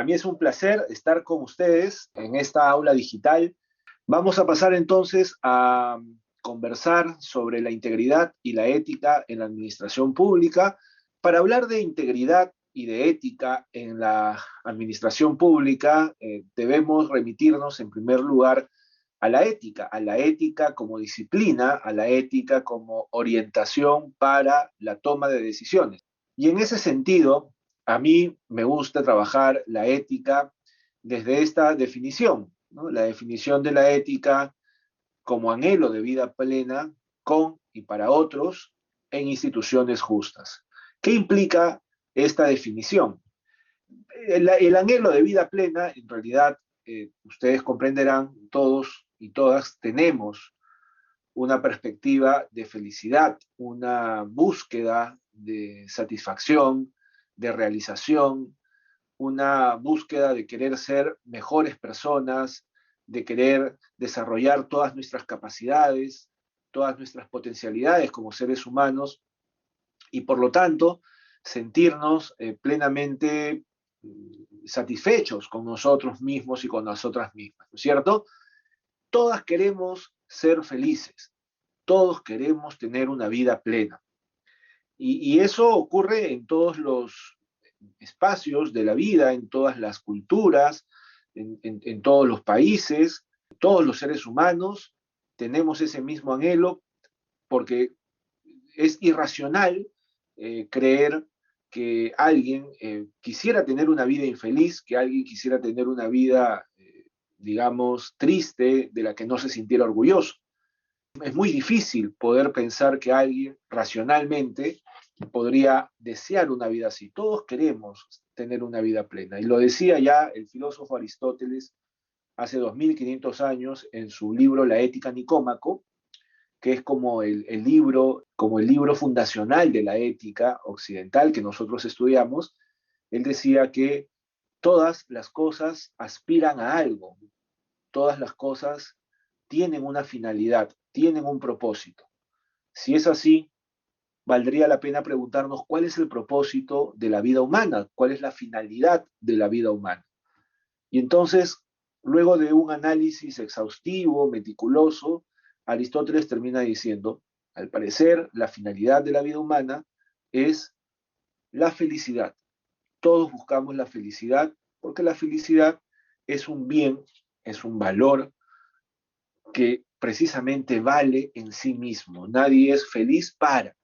Para mí es un placer estar con ustedes en esta aula digital. Vamos a pasar entonces a conversar sobre la integridad y la ética en la administración pública. Para hablar de integridad y de ética en la administración pública, debemos remitirnos en primer lugar a la ética como disciplina, a la ética como orientación para la toma de decisiones. Y en ese sentido, a mí me gusta trabajar la ética desde esta definición, ¿no? La definición de la ética como anhelo de vida plena con y para otros en instituciones justas. ¿Qué implica esta definición? El anhelo de vida plena, en realidad, ustedes comprenderán, todos y todas tenemos una perspectiva de felicidad, una búsqueda de satisfacción, de realización, una búsqueda de querer ser mejores personas, de querer desarrollar todas nuestras capacidades, todas nuestras potencialidades como seres humanos y por lo tanto sentirnos plenamente satisfechos con nosotros mismos y con nosotras mismas, ¿no es cierto? Todas queremos ser felices, todos queremos tener una vida plena. Y eso ocurre en todos los espacios de la vida, en todas las culturas, en todos los países, todos los seres humanos tenemos ese mismo anhelo porque es irracional creer que alguien quisiera tener una vida infeliz, que alguien quisiera tener una vida, digamos, triste, de la que no se sintiera orgulloso. Es muy difícil poder pensar que alguien racionalmente podría desear una vida así. Todos queremos tener una vida plena. Y lo decía ya el filósofo Aristóteles hace 2500 años en su libro La Ética Nicómaco, que es como el libro fundacional de la ética occidental que nosotros estudiamos. Él decía que todas las cosas aspiran a algo, todas las cosas tienen una finalidad, tienen un propósito. Si es así, valdría la pena preguntarnos cuál es el propósito de la vida humana, cuál es la finalidad de la vida humana. Y entonces, luego de un análisis exhaustivo, meticuloso, Aristóteles termina diciendo, al parecer, la finalidad de la vida humana es la felicidad. Todos buscamos la felicidad porque la felicidad es un bien, es un valor que precisamente vale en sí mismo. Nadie es feliz para.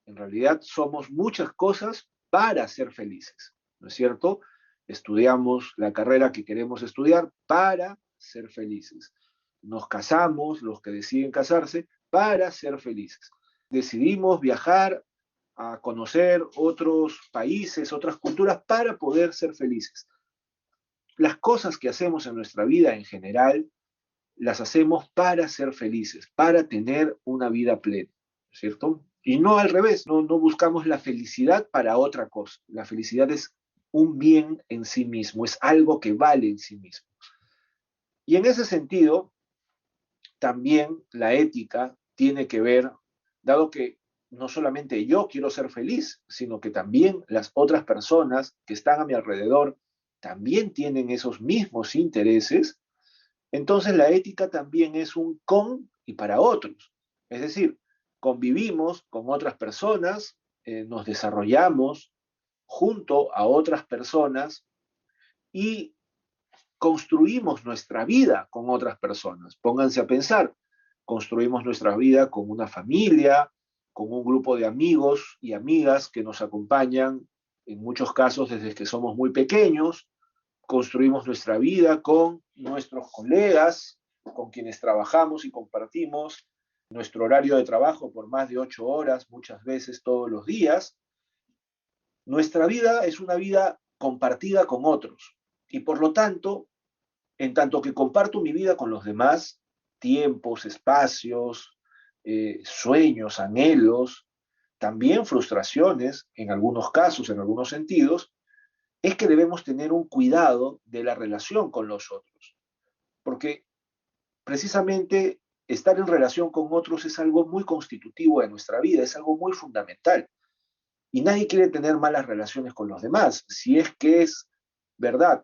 En realidad somos muchas cosas para ser felices, ¿no es cierto? Estudiamos la carrera que queremos estudiar para ser felices. Nos casamos, los que deciden casarse, para ser felices. Decidimos viajar a conocer otros países, otras culturas, para poder ser felices. Las cosas que hacemos en nuestra vida en general, las hacemos para ser felices, para tener una vida plena, ¿cierto? Y no al revés, no buscamos la felicidad para otra cosa. La felicidad es un bien en sí mismo, es algo que vale en sí mismo. Y en ese sentido, también la ética tiene que ver, dado que no solamente yo quiero ser feliz, sino que también las otras personas que están a mi alrededor también tienen esos mismos intereses. Entonces la ética también es un con y para otros. Es decir, convivimos con otras personas, nos desarrollamos junto a otras personas y construimos nuestra vida con otras personas. Pónganse a pensar, construimos nuestra vida con una familia, con un grupo de amigos y amigas que nos acompañan, en muchos casos desde que somos muy pequeños, construimos nuestra vida con nuestros colegas, con quienes trabajamos y compartimos nuestro horario de trabajo por más de 8 horas, muchas veces todos los días. Nuestra vida es una vida compartida con otros y por lo tanto, en tanto que comparto mi vida con los demás, tiempos, espacios, sueños, anhelos, también frustraciones, en algunos casos, en algunos sentidos, es que debemos tener un cuidado de la relación con los otros, porque precisamente estar en relación con otros es algo muy constitutivo de nuestra vida, es algo muy fundamental. Y nadie quiere tener malas relaciones con los demás, si es que es verdad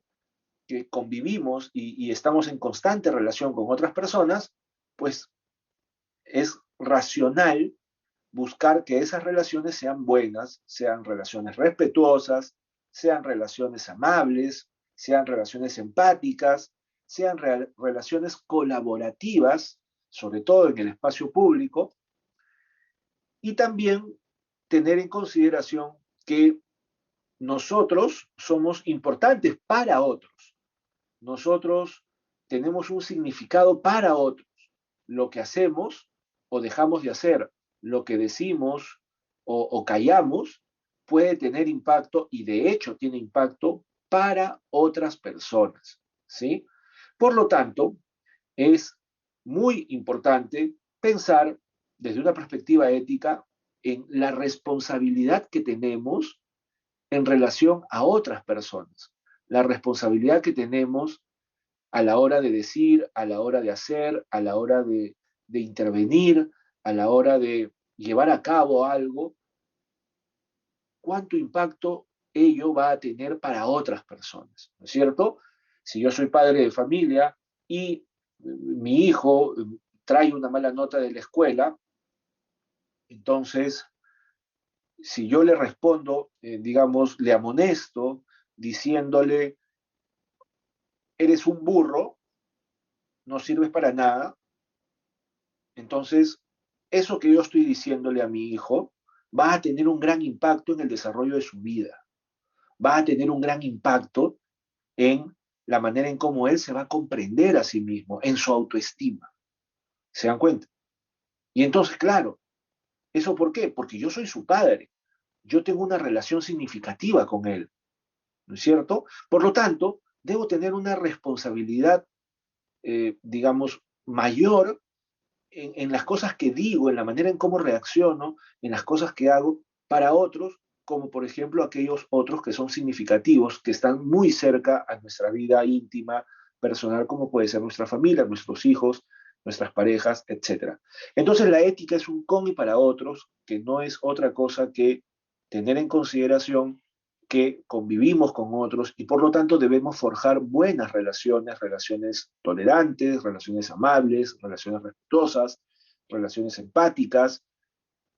que convivimos y estamos en constante relación con otras personas, pues es racional buscar que esas relaciones sean buenas, sean relaciones respetuosas, sean relaciones amables, sean relaciones empáticas, sean relaciones colaborativas, sobre todo en el espacio público, y también tener en consideración que nosotros somos importantes para otros. Nosotros tenemos un significado para otros. Lo que hacemos o dejamos de hacer, lo que decimos o callamos, puede tener impacto y de hecho tiene impacto para otras personas, ¿sí? Por lo tanto, es muy importante pensar desde una perspectiva ética en la responsabilidad que tenemos en relación a otras personas, la responsabilidad que tenemos a la hora de decir, a la hora de hacer, a la hora de intervenir, a la hora de llevar a cabo algo, cuánto impacto ello va a tener para otras personas, ¿no es cierto? Si yo soy padre de familia y mi hijo trae una mala nota de la escuela, entonces, si yo le respondo, digamos, le amonesto diciéndole, eres un burro, no sirves para nada, entonces, eso que yo estoy diciéndole a mi hijo va a tener un gran impacto en el desarrollo de su vida, va a tener un gran impacto en la manera en cómo él se va a comprender a sí mismo, en su autoestima. ¿Se dan cuenta? Y entonces, claro, ¿eso por qué? Porque yo soy su padre, yo tengo una relación significativa con él, ¿no es cierto? Por lo tanto, debo tener una responsabilidad, digamos, mayor en las cosas que digo, en la manera en cómo reacciono, en las cosas que hago para otros, como por ejemplo aquellos otros que son significativos, que están muy cerca a nuestra vida íntima, personal, como puede ser nuestra familia, nuestros hijos, nuestras parejas, etcétera. Entonces la ética es un con y para otros, que no es otra cosa que tener en consideración que convivimos con otros y por lo tanto debemos forjar buenas relaciones, relaciones tolerantes, relaciones amables, relaciones respetuosas, relaciones empáticas,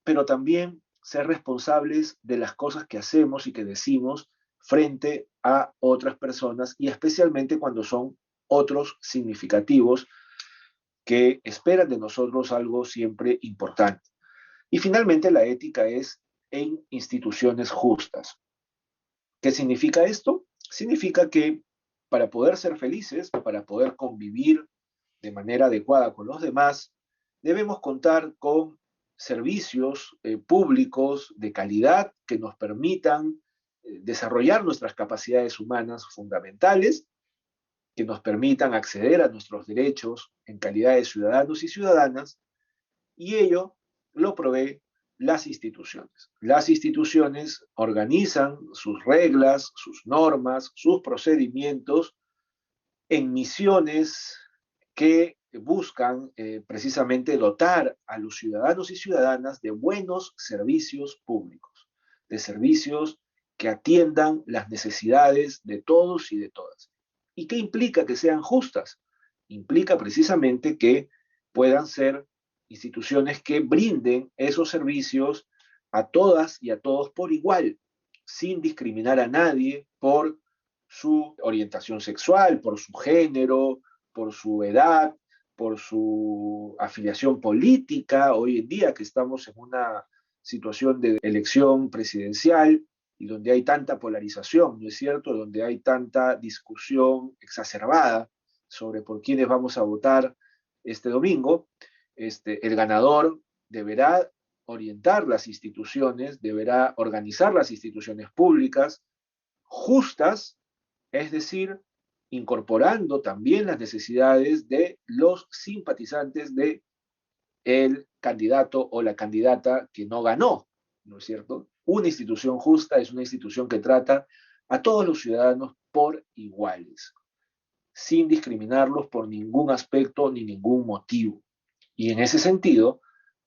pero también ser responsables de las cosas que hacemos y que decimos frente a otras personas y especialmente cuando son otros significativos que esperan de nosotros algo siempre importante. Y finalmente la ética es en instituciones justas. ¿Qué significa esto? Significa que para poder ser felices, para poder convivir de manera adecuada con los demás, debemos contar con servicios públicos de calidad que nos permitan desarrollar nuestras capacidades humanas fundamentales, que nos permitan acceder a nuestros derechos en calidad de ciudadanos y ciudadanas, y ello lo provee las instituciones. Las instituciones organizan sus reglas, sus normas, sus procedimientos en misiones que buscan precisamente dotar a los ciudadanos y ciudadanas de buenos servicios públicos, de servicios que atiendan las necesidades de todos y de todas. ¿Y qué implica que sean justas? Implica precisamente que puedan ser instituciones que brinden esos servicios a todas y a todos por igual, sin discriminar a nadie por su orientación sexual, por su género, por su edad, por su afiliación política. Hoy en día que estamos en una situación de elección presidencial y donde hay tanta polarización, ¿no es cierto? Donde hay tanta discusión exacerbada sobre por quiénes vamos a votar este domingo, el ganador deberá orientar las instituciones, deberá organizar las instituciones públicas justas, es decir, incorporando también las necesidades de los simpatizantes de el candidato o la candidata que no ganó, ¿no es cierto? Una institución justa es una institución que trata a todos los ciudadanos por iguales, sin discriminarlos por ningún aspecto ni ningún motivo. Y en ese sentido,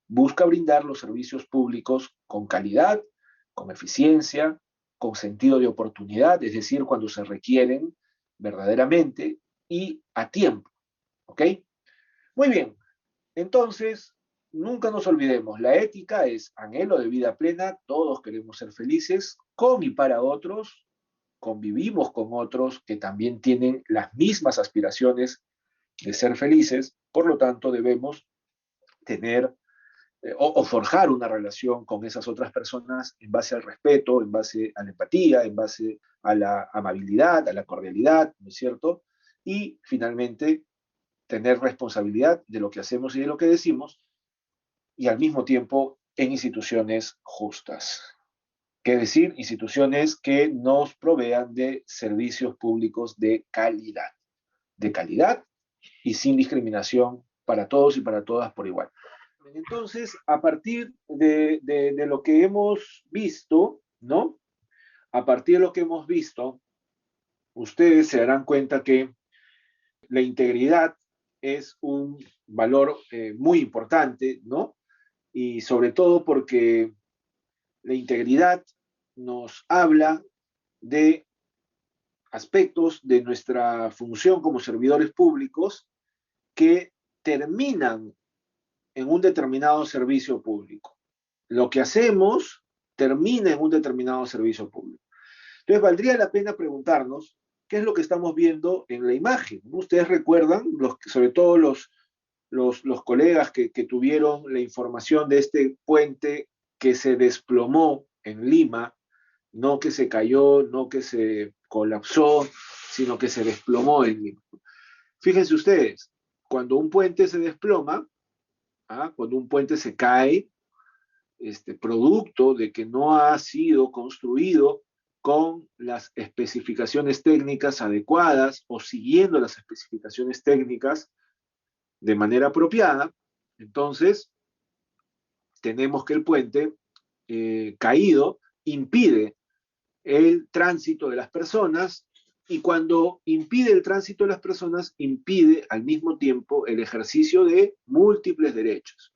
busca brindar los servicios públicos con calidad, con eficiencia, con sentido de oportunidad, es decir, cuando se requieren, verdaderamente y a tiempo. ¿Ok? Muy bien. Entonces, nunca nos olvidemos, la ética es anhelo de vida plena, todos queremos ser felices con y para otros, convivimos con otros que también tienen las mismas aspiraciones de ser felices, por lo tanto debemos tener o forjar una relación con esas otras personas en base al respeto, en base a la empatía, en base a la amabilidad, a la cordialidad, ¿no es cierto? Y finalmente tener responsabilidad de lo que hacemos y de lo que decimos, y al mismo tiempo en instituciones justas. ¿Qué decir? Instituciones que nos provean de servicios públicos de calidad y sin discriminación para todos y para todas por igual. Entonces, a partir de lo que hemos visto, ¿no? A partir de lo que hemos visto, ustedes se darán cuenta que la integridad es un valor muy importante, ¿no? Y sobre todo porque la integridad nos habla de aspectos de nuestra función como servidores públicos que terminan en un determinado servicio público. Lo que hacemos termina en un determinado servicio público. Entonces, valdría la pena preguntarnos qué es lo que estamos viendo en la imagen. Ustedes recuerdan, sobre todo los colegas que tuvieron la información de este puente que se desplomó en Lima, no que se cayó, no que se colapsó, sino que se desplomó en Lima. Fíjense ustedes, cuando un puente se desploma, cuando un puente se cae, producto de que no ha sido construido con las especificaciones técnicas adecuadas o siguiendo las especificaciones técnicas de manera apropiada, entonces tenemos que el puente caído impide el tránsito de las personas y cuando impide el tránsito de las personas, impide al mismo tiempo el ejercicio de múltiples derechos.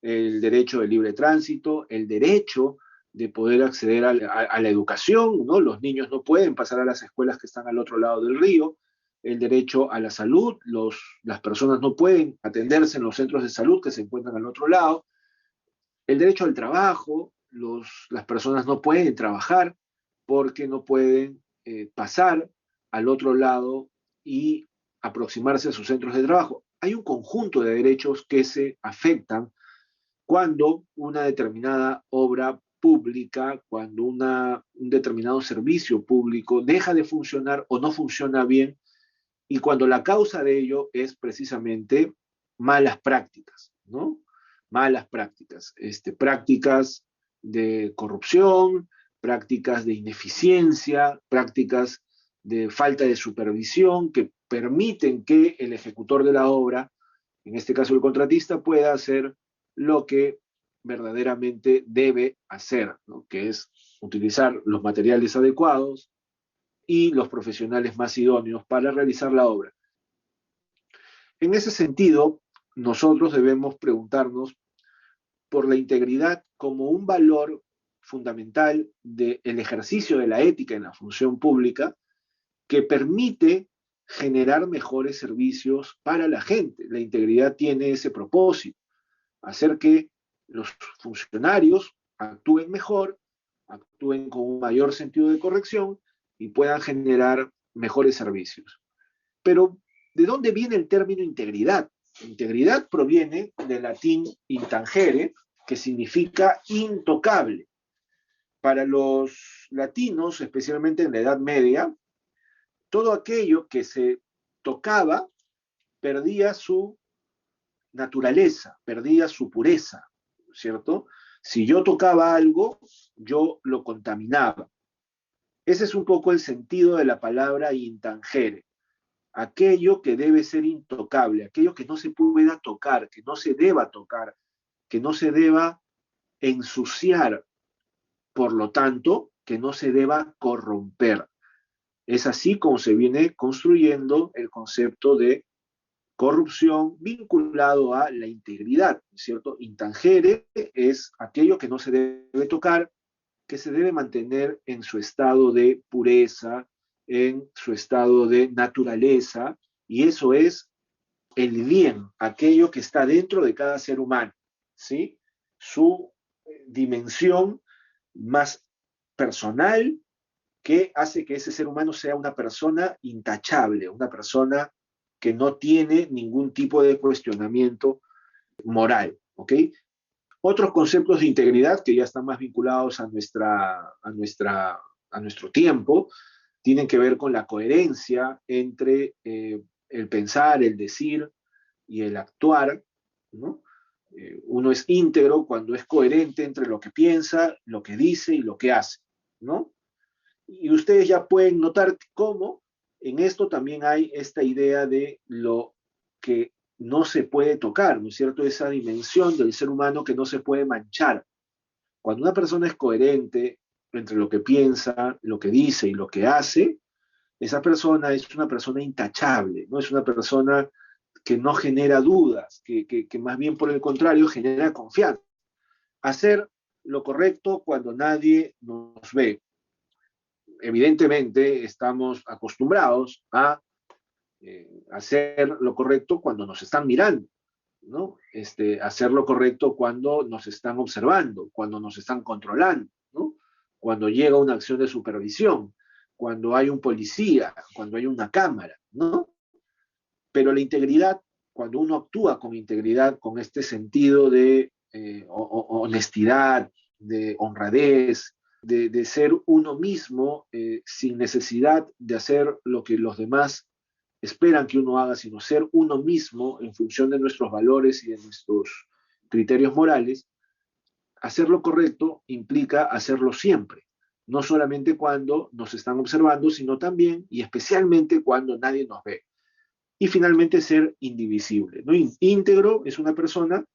El derecho de libre tránsito, el derecho de poder acceder a la educación, ¿no? Los niños no pueden pasar a las escuelas que están al otro lado del río, el derecho a la salud, las personas no pueden atenderse en los centros de salud que se encuentran al otro lado, el derecho al trabajo, las personas no pueden trabajar porque no pueden pasar al otro lado y aproximarse a sus centros de trabajo. Hay un conjunto de derechos que se afectan cuando una determinada obra pública, cuando un determinado servicio público deja de funcionar o no funciona bien, y cuando la causa de ello es precisamente malas prácticas, ¿no? Malas prácticas, prácticas de corrupción, prácticas de ineficiencia, prácticas de falta de supervisión que permiten que el ejecutor de la obra, en este caso el contratista, pueda hacer lo que verdaderamente debe hacer, ¿no? Que es utilizar los materiales adecuados y los profesionales más idóneos para realizar la obra. En ese sentido, nosotros debemos preguntarnos por la integridad como un valor fundamental del ejercicio de la ética en la función pública que permite generar mejores servicios para la gente. La integridad tiene ese propósito, hacer que los funcionarios actúen mejor, actúen con un mayor sentido de corrección y puedan generar mejores servicios. Pero, ¿de dónde viene el término integridad? Integridad proviene del latín intangere, que significa intocable. Para los latinos, especialmente en la Edad Media, todo aquello que se tocaba perdía su naturaleza, perdía su pureza, ¿cierto? Si yo tocaba algo, yo lo contaminaba. Ese es un poco el sentido de la palabra intangere, aquello que debe ser intocable, aquello que no se pueda tocar, que no se deba tocar, que no se deba ensuciar, por lo tanto, que no se deba corromper. Es así como se viene construyendo el concepto de corrupción vinculado a la integridad, ¿cierto? Intangere es aquello que no se debe tocar, que se debe mantener en su estado de pureza, en su estado de naturaleza, y eso es el bien, aquello que está dentro de cada ser humano, ¿sí? Su dimensión más personal que hace que ese ser humano sea una persona intachable, una persona que no tiene ningún tipo de cuestionamiento moral, ¿ok? Otros conceptos de integridad que ya están más vinculados a nuestro tiempo tienen que ver con la coherencia entre el pensar, el decir y el actuar, ¿no? Uno es íntegro cuando es coherente entre lo que piensa, lo que dice y lo que hace, ¿no? Y ustedes ya pueden notar cómo en esto también hay esta idea de lo que no se puede tocar, ¿no es cierto? Esa dimensión del ser humano que no se puede manchar. Cuando una persona es coherente entre lo que piensa, lo que dice y lo que hace, esa persona es una persona intachable, no es una persona que no genera dudas, que más bien por el contrario genera confianza. Hacer lo correcto cuando nadie nos ve. Evidentemente estamos acostumbrados a hacer lo correcto cuando nos están mirando, ¿no? Hacer lo correcto cuando nos están observando, cuando nos están controlando, ¿no? Cuando llega una acción de supervisión, cuando hay un policía, cuando hay una cámara, ¿no? Pero la integridad, cuando uno actúa con integridad, con este sentido de honestidad, de honradez, de ser uno mismo sin necesidad de hacer lo que los demás esperan que uno haga, sino ser uno mismo en función de nuestros valores y de nuestros criterios morales, hacer lo correcto implica hacerlo siempre, no solamente cuando nos están observando, sino también y especialmente cuando nadie nos ve. Y finalmente ser indivisible, ¿no? Íntegro es una persona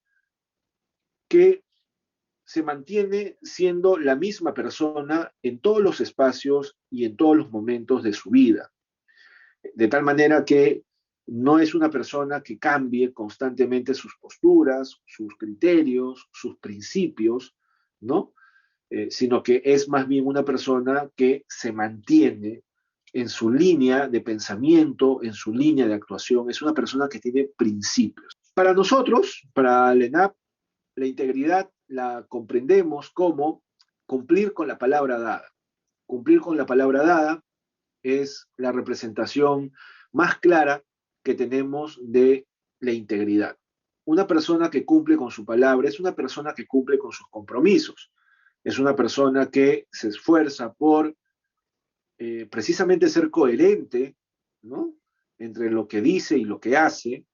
que se mantiene siendo la misma persona en todos los espacios y en todos los momentos de su vida, de tal manera que no es una persona que cambie constantemente sus posturas, sus criterios, sus principios, ¿no? Sino que es más bien una persona que se mantiene en su línea de pensamiento, en su línea de actuación, es una persona que tiene principios. Para nosotros, para el ENAP, la integridad la comprendemos como cumplir con la palabra dada. Cumplir con la palabra dada es la representación más clara que tenemos de la integridad. Una persona que cumple con su palabra es una persona que cumple con sus compromisos. Es una persona que se esfuerza por precisamente ser coherente, ¿no? Entre lo que dice y lo que hace.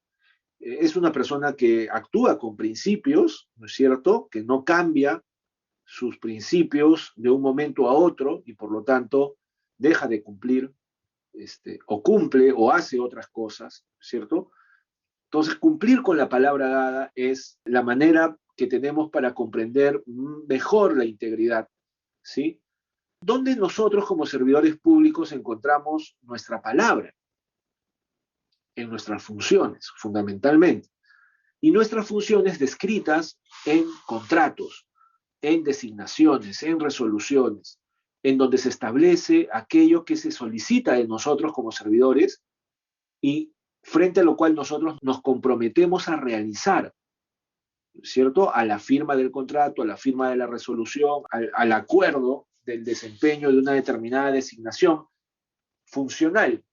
Es una persona que actúa con principios, ¿no es cierto? Que no cambia sus principios de un momento a otro y por lo tanto deja de cumplir o cumple o hace otras cosas, ¿cierto? Entonces, cumplir con la palabra dada es la manera que tenemos para comprender mejor la integridad, ¿sí? ¿Dónde nosotros como servidores públicos encontramos nuestra palabra? En nuestras funciones, fundamentalmente. Y nuestras funciones descritas en contratos, en designaciones, en resoluciones, en donde se establece aquello que se solicita de nosotros como servidores y frente a lo cual nosotros nos comprometemos a realizar, ¿cierto? A la firma del contrato, a la firma de la resolución, al acuerdo del desempeño de una determinada designación funcional.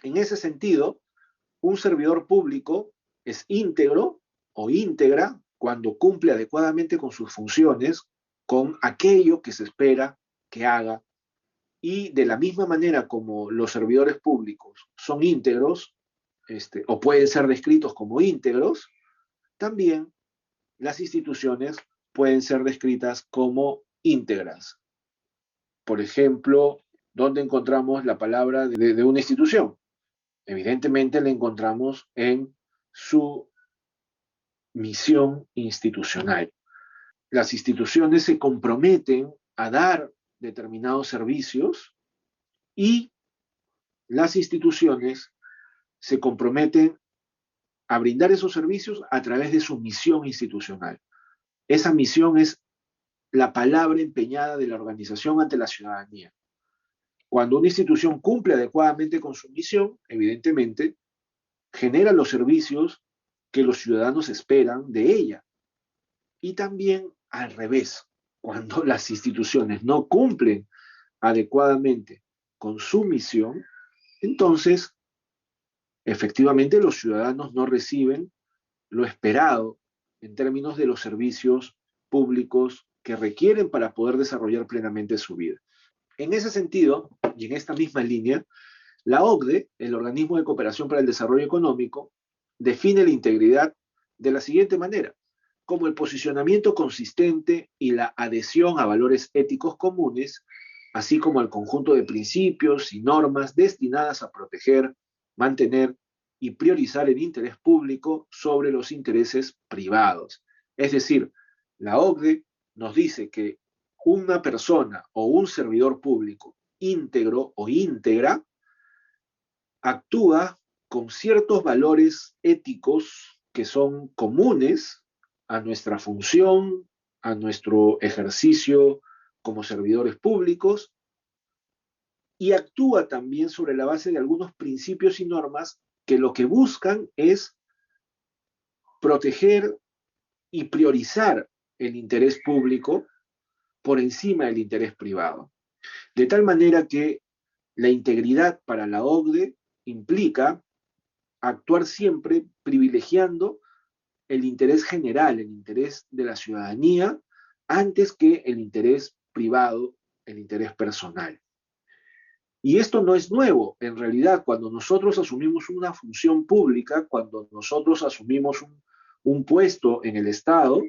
En ese sentido, un servidor público es íntegro o íntegra cuando cumple adecuadamente con sus funciones, con aquello que se espera que haga. Y de la misma manera como los servidores públicos son íntegros, o pueden ser descritos como íntegros, también las instituciones pueden ser descritas como íntegras. Por ejemplo, ¿dónde encontramos la palabra de una institución? Evidentemente la encontramos en su misión institucional. Las instituciones se comprometen a dar determinados servicios y las instituciones se comprometen a brindar esos servicios a través de su misión institucional. Esa misión es la palabra empeñada de la organización ante la ciudadanía. Cuando una institución cumple adecuadamente con su misión, evidentemente, genera los servicios que los ciudadanos esperan de ella. Y también al revés, cuando las instituciones no cumplen adecuadamente con su misión, entonces efectivamente los ciudadanos no reciben lo esperado en términos de los servicios públicos que requieren para poder desarrollar plenamente su vida. En ese sentido, y en esta misma línea, la OCDE, el Organismo de Cooperación para el Desarrollo Económico, define la integridad de la siguiente manera: como el posicionamiento consistente y la adhesión a valores éticos comunes, así como al conjunto de principios y normas destinadas a proteger, mantener y priorizar el interés público sobre los intereses privados. Es decir, la OCDE nos dice que una persona o un servidor público íntegro o íntegra actúa con ciertos valores éticos que son comunes a nuestra función, a nuestro ejercicio como servidores públicos, y actúa también sobre la base de algunos principios y normas que lo que buscan es proteger y priorizar el interés público por encima del interés privado. De tal manera que la integridad para la OCDE implica actuar siempre privilegiando el interés general, el interés de la ciudadanía, antes que el interés privado, el interés personal. Y esto no es nuevo. En realidad, cuando nosotros asumimos una función pública, cuando nosotros asumimos un puesto en el Estado,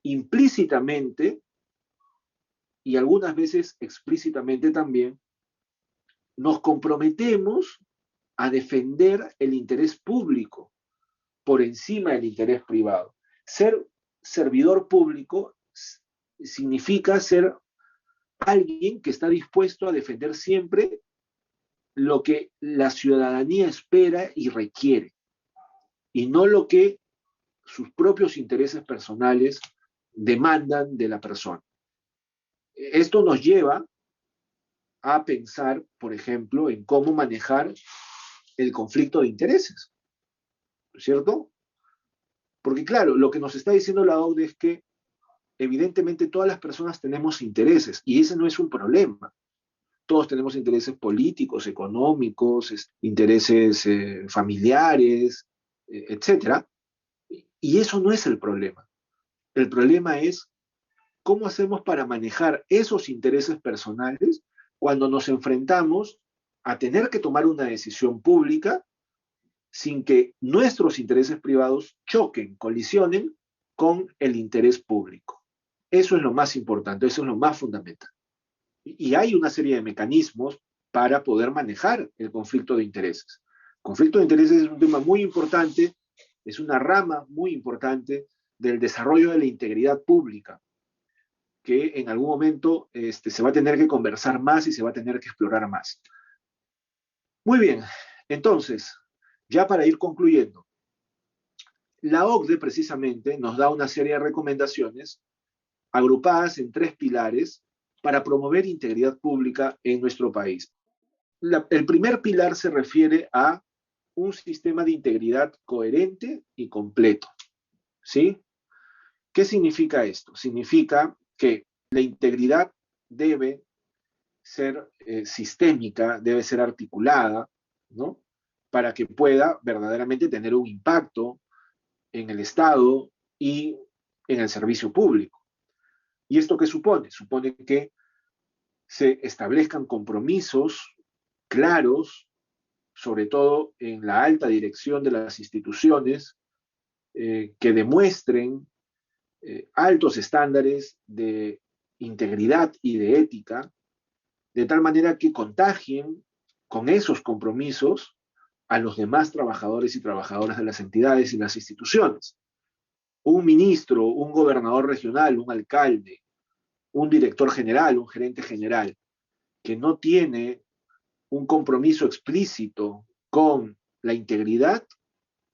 implícitamente y algunas veces explícitamente también, nos comprometemos a defender el interés público por encima del interés privado. Ser servidor público significa ser alguien que está dispuesto a defender siempre lo que la ciudadanía espera y requiere, y no lo que sus propios intereses personales demandan de la persona. Esto nos lleva a pensar, por ejemplo, en cómo manejar el conflicto de intereses, ¿cierto? Porque claro, lo que nos está diciendo la OCDE es que evidentemente todas las personas tenemos intereses y ese no es un problema. Todos tenemos intereses políticos, económicos, intereses familiares, etcétera. Y eso no es el problema. El problema es cómo hacemos para manejar esos intereses personales cuando nos enfrentamos a tener que tomar una decisión pública sin que nuestros intereses privados choquen, colisionen con el interés público. Eso es lo más importante, eso es lo más fundamental. Y hay una serie de mecanismos para poder manejar el conflicto de intereses. El conflicto de intereses es un tema muy importante, es una rama muy importante del desarrollo de la integridad pública, que en algún momento se va a tener que conversar más y se va a tener que explorar más. Muy bien, entonces, ya para ir concluyendo, la OCDE precisamente nos da una serie de recomendaciones agrupadas en 3 pilares para promover integridad pública en nuestro país. El primer pilar se refiere a un sistema de integridad coherente y completo. ¿Sí? ¿Qué significa esto? Significa que la integridad debe ser sistémica, debe ser articulada, ¿no? Para que pueda verdaderamente tener un impacto en el Estado y en el servicio público. ¿Y esto qué supone? Supone que se establezcan compromisos claros, sobre todo en la alta dirección de las instituciones, que demuestren altos estándares de integridad y de ética, de tal manera que contagien con esos compromisos a los demás trabajadores y trabajadoras de las entidades y las instituciones. Un ministro, un gobernador regional, un alcalde, un director general, un gerente general, que no tiene un compromiso explícito con la integridad,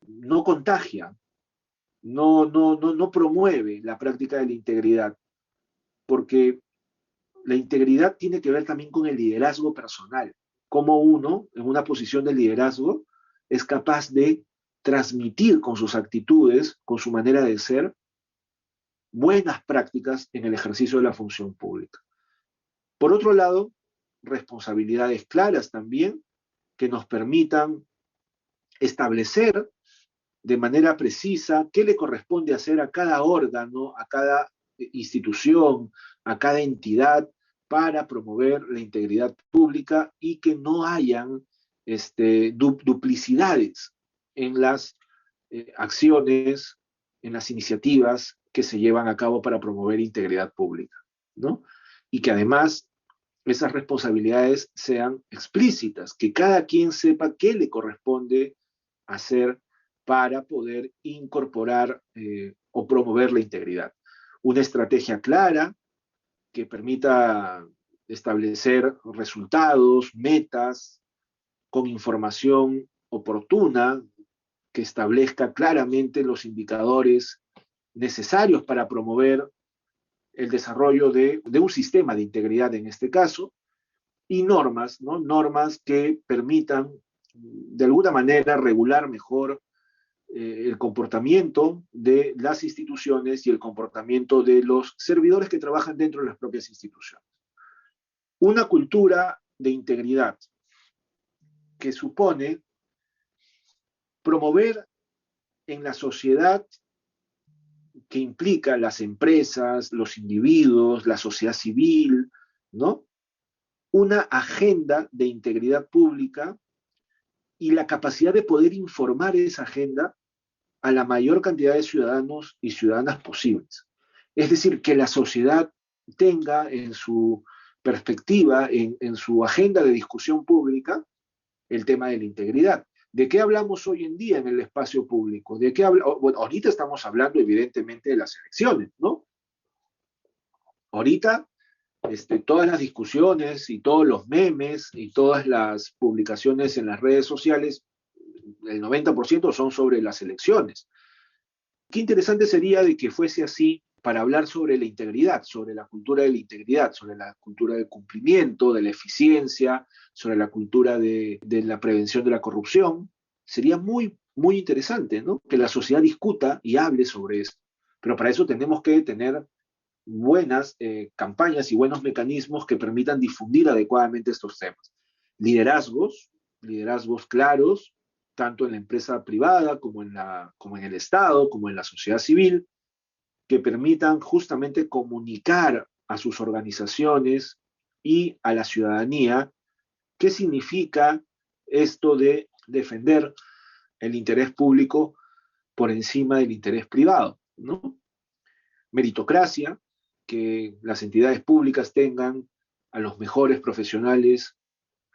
no contagia, no promueve la práctica de la integridad, porque La integridad tiene que ver también con el liderazgo personal, cómo uno, en una posición de liderazgo, es capaz de transmitir con sus actitudes, con su manera de ser, buenas prácticas en el ejercicio de la función pública. Por otro lado, responsabilidades claras también que nos permitan establecer de manera precisa qué le corresponde hacer a cada órgano, a cada institución, a cada entidad para promover la integridad pública y que no hayan duplicidades en las acciones, en las iniciativas que se llevan a cabo para promover integridad pública, ¿no? Y que además esas responsabilidades sean explícitas, que cada quien sepa qué le corresponde hacer para poder incorporar o promover la integridad. Una estrategia clara que permita establecer resultados, metas, con información oportuna, que establezca claramente los indicadores necesarios para promover el desarrollo de un sistema de integridad en este caso, y normas, ¿no? Normas que permitan de alguna manera regular mejor el comportamiento de las instituciones y el comportamiento de los servidores que trabajan dentro de las propias instituciones. Una cultura de integridad que supone promover en la sociedad que implica las empresas, los individuos, la sociedad civil, ¿no? Una agenda de integridad pública y la capacidad de poder informar esa agenda a la mayor cantidad de ciudadanos y ciudadanas posibles. Es decir, que la sociedad tenga en su perspectiva, en su agenda de discusión pública, el tema de la integridad. ¿De qué hablamos hoy en día en el espacio público? ¿De qué bueno, ahorita estamos hablando evidentemente de las elecciones, ¿no? Ahorita todas las discusiones y todos los memes y todas las publicaciones en las redes sociales, el 90% son sobre las elecciones. Qué interesante sería de que fuese así para hablar sobre la integridad, sobre la cultura de la integridad, sobre la cultura del cumplimiento, de la eficiencia, sobre la cultura de la prevención de la corrupción. Sería muy, muy interesante, ¿no? Que la sociedad discuta y hable sobre esto. Pero para eso tenemos que tener buenas campañas y buenos mecanismos que permitan difundir adecuadamente estos temas. Liderazgos, liderazgos claros, tanto en la empresa privada como en el Estado, como en la sociedad civil, que permitan justamente comunicar a sus organizaciones y a la ciudadanía qué significa esto de defender el interés público por encima del interés privado, ¿no? Meritocracia, que las entidades públicas tengan a los mejores profesionales,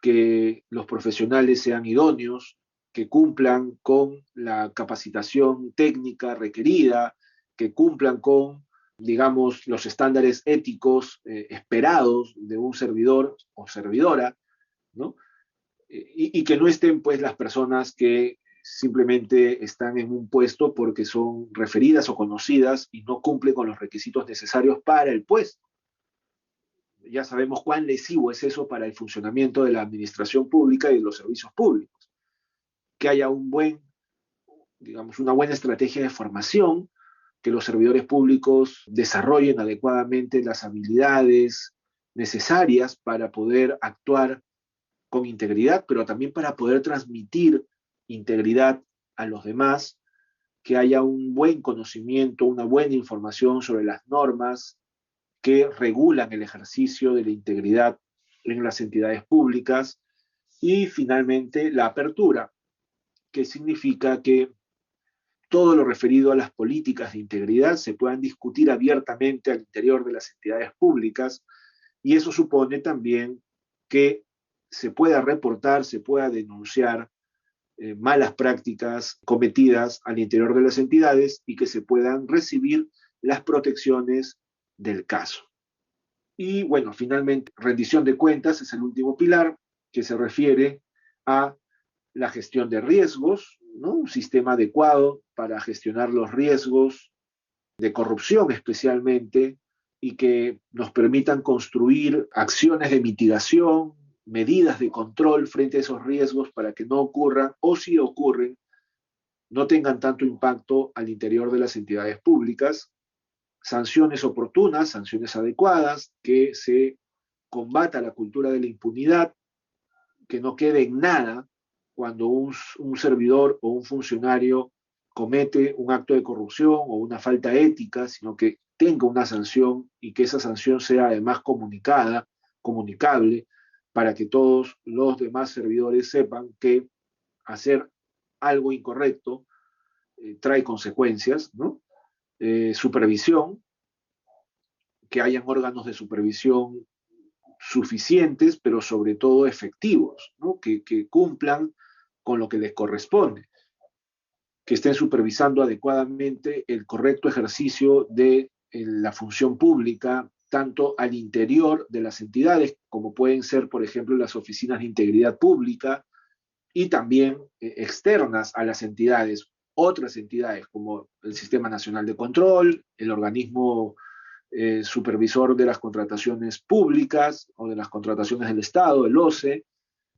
que los profesionales sean idóneos, que cumplan con la capacitación técnica requerida, que cumplan con, digamos, los estándares éticos esperados de un servidor o servidora, ¿no? Y que no estén, pues, las personas que simplemente están en un puesto porque son referidas o conocidas y no cumplen con los requisitos necesarios para el puesto. Ya sabemos cuán lesivo es eso para el funcionamiento de la administración pública y de los servicios públicos. Que haya digamos, una buena estrategia de formación, que los servidores públicos desarrollen adecuadamente las habilidades necesarias para poder actuar con integridad, pero también para poder transmitir integridad a los demás, que haya un buen conocimiento, una buena información sobre las normas que regulan el ejercicio de la integridad en las entidades públicas y finalmente la apertura, que significa que todo lo referido a las políticas de integridad se puedan discutir abiertamente al interior de las entidades públicas y eso supone también que se pueda reportar, se pueda denunciar malas prácticas cometidas al interior de las entidades y que se puedan recibir las protecciones del caso. Y bueno, finalmente, rendición de cuentas es el último pilar que se refiere a la gestión de riesgos, ¿no? Un sistema adecuado para gestionar los riesgos de corrupción especialmente y que nos permitan construir acciones de mitigación, medidas de control frente a esos riesgos para que no ocurran o si ocurren, no tengan tanto impacto al interior de las entidades públicas, sanciones oportunas, sanciones adecuadas, que se combata la cultura de la impunidad, que no quede en nada cuando un servidor o un funcionario comete un acto de corrupción o una falta ética, sino que tenga una sanción y que esa sanción sea además comunicada, comunicable, para que todos los demás servidores sepan que hacer algo incorrecto trae consecuencias, ¿no? Supervisión, que hayan órganos de supervisión suficientes, pero sobre todo efectivos, ¿no? Que cumplan con lo que les corresponde, que estén supervisando adecuadamente el correcto ejercicio de la función pública, tanto al interior de las entidades, como pueden ser, por ejemplo, las oficinas de integridad pública, y también externas a las entidades, otras entidades como el Sistema Nacional de Control, el organismo supervisor de las contrataciones públicas o de las contrataciones del Estado, el OCE,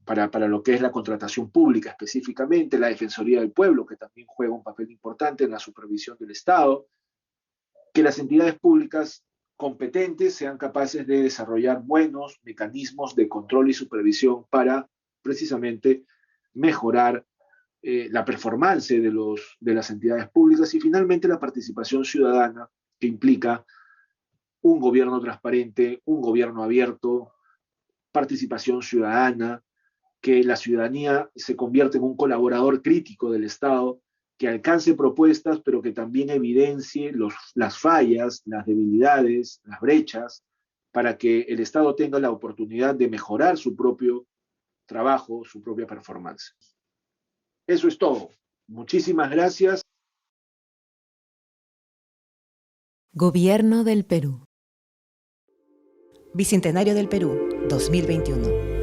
para lo que es la contratación pública específicamente, la Defensoría del Pueblo, que también juega un papel importante en la supervisión del Estado, que las entidades públicas competentes sean capaces de desarrollar buenos mecanismos de control y supervisión para precisamente mejorar la performance de las entidades públicas y finalmente la participación ciudadana que implica un gobierno transparente, un gobierno abierto, participación ciudadana, que la ciudadanía se convierta en un colaborador crítico del Estado, que alcance propuestas, pero que también evidencie las fallas, las debilidades, las brechas, para que el Estado tenga la oportunidad de mejorar su propio trabajo, su propia performance. Eso es todo. Muchísimas gracias. Gobierno del Perú. Bicentenario del Perú, 2021.